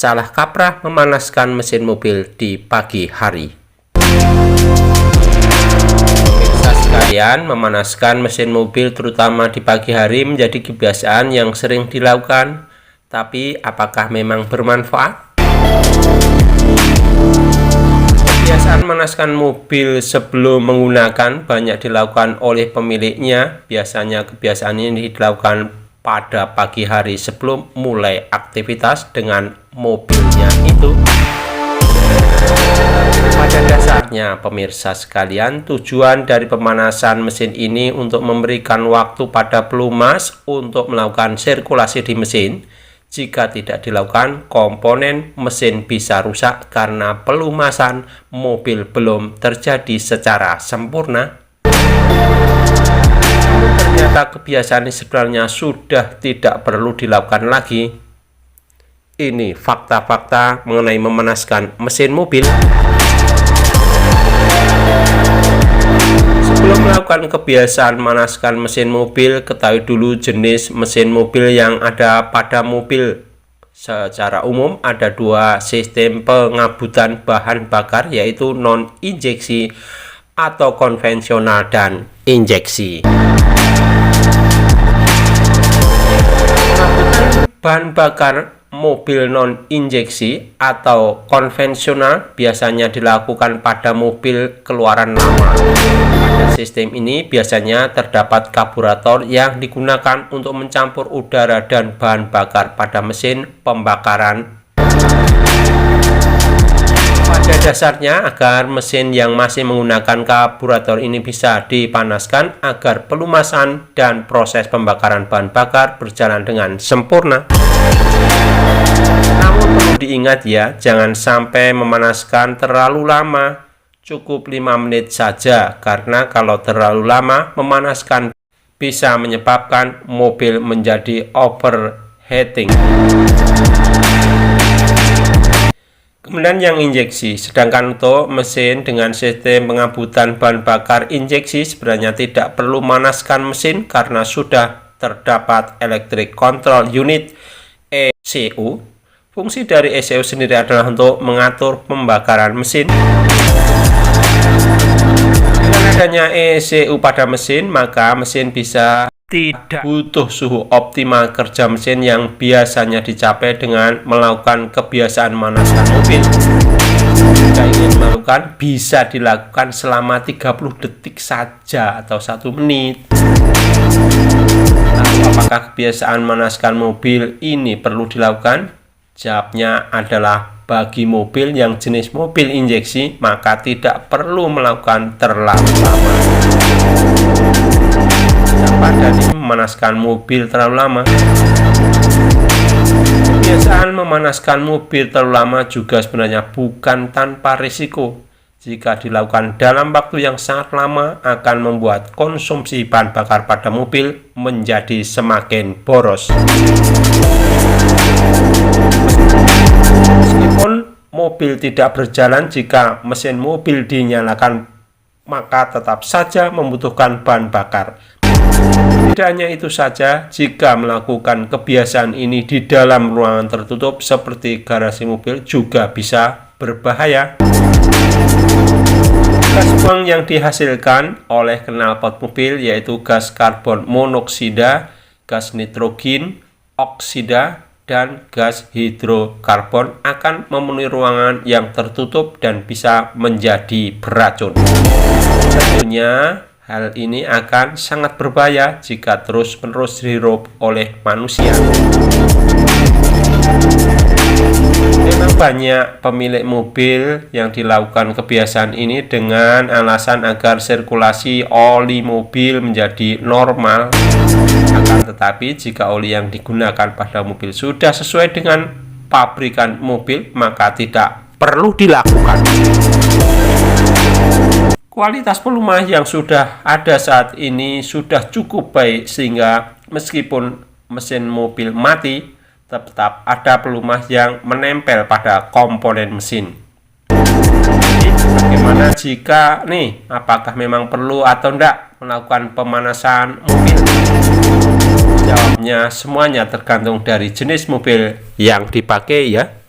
salah kaprah memanaskan mesin mobil di pagi hari. Pemirsa sekalian, memanaskan mesin mobil terutama di pagi hari menjadi kebiasaan yang sering dilakukan. Tapi apakah memang bermanfaat? Kebiasaan memanaskan mobil sebelum menggunakan banyak dilakukan oleh pemiliknya. Biasanya kebiasaan ini dilakukan pada pagi hari sebelum mulai aktivitas dengan mobilnya itu. Pada dasarnya, pemirsa sekalian, tujuan dari pemanasan mesin ini untuk memberikan waktu pada pelumas untuk melakukan sirkulasi di mesin. Jika tidak dilakukan, komponen mesin bisa rusak karena pelumasan mobil belum terjadi secara sempurna. Ternyata kebiasaan ini sebenarnya sudah tidak perlu dilakukan lagi. Ini fakta-fakta mengenai memanaskan mesin mobil. Sebelum melakukan kebiasaan memanaskan mesin mobil, ketahui dulu jenis mesin mobil yang ada pada mobil. Secara umum ada dua sistem pengabutan bahan bakar, yaitu non-injeksi atau konvensional dan injeksi. Pengabutan bahan bakar mobil non-injeksi atau konvensional biasanya dilakukan pada mobil keluaran lama. Pada sistem ini biasanya terdapat karburator yang digunakan untuk mencampur udara dan bahan bakar pada mesin pembakaran. Pada dasarnya, agar mesin yang masih menggunakan karburator ini bisa dipanaskan agar pelumasan dan proses pembakaran bahan bakar berjalan dengan sempurna. Namun perlu diingat ya, jangan sampai memanaskan terlalu lama. Cukup 5 menit saja, karena kalau terlalu lama memanaskan bisa menyebabkan mobil menjadi overheating. Kemudian yang injeksi, sedangkan untuk mesin dengan sistem pengabutan bahan bakar injeksi sebenarnya tidak perlu memanaskan mesin karena sudah terdapat electric control unit ECU. Fungsi dari ECU sendiri adalah untuk mengatur pembakaran mesin. Dengan adanya ECU pada mesin, maka mesin bisa tidak butuh suhu optimal kerja mesin yang biasanya dicapai dengan melakukan kebiasaan memanaskan mobil. Jika ingin melakukan, bisa dilakukan selama 30 detik saja atau 1 menit. Lalu, apakah kebiasaan memanaskan mobil ini perlu dilakukan? Jawabnya adalah bagi mobil yang jenis mobil injeksi, maka tidak perlu melakukan terlalu lama. Siapa dari memanaskan mobil terlalu lama? Kebiasaan memanaskan mobil terlalu lama juga sebenarnya bukan tanpa risiko. Jika dilakukan dalam waktu yang sangat lama, akan membuat konsumsi bahan bakar pada mobil menjadi semakin boros. Meskipun mobil tidak berjalan jika mesin mobil dinyalakan, maka tetap saja membutuhkan bahan bakar. Tidak hanya itu saja, jika melakukan kebiasaan ini di dalam ruangan tertutup seperti garasi mobil juga bisa berbahaya. Gas buang yang dihasilkan oleh knalpot mobil yaitu gas karbon monoksida, gas nitrogen oksida, dan gas hidrokarbon akan memenuhi ruangan yang tertutup dan bisa menjadi beracun. Tentunya hal ini akan sangat berbahaya jika terus-menerus dihirup oleh manusia. Memang banyak pemilik mobil yang dilakukan kebiasaan ini dengan alasan agar sirkulasi oli mobil menjadi normal. Akan tetapi, jika oli yang digunakan pada mobil sudah sesuai dengan pabrikan mobil, maka tidak perlu dilakukan. Kualitas pelumas yang sudah ada saat ini sudah cukup baik sehingga meskipun mesin mobil mati, tetap ada pelumas yang menempel pada komponen mesin. Jadi, bagaimana jika apakah memang perlu atau tidak melakukan pemanasan mobil? Jawabnya semuanya tergantung dari jenis mobil yang dipakai ya.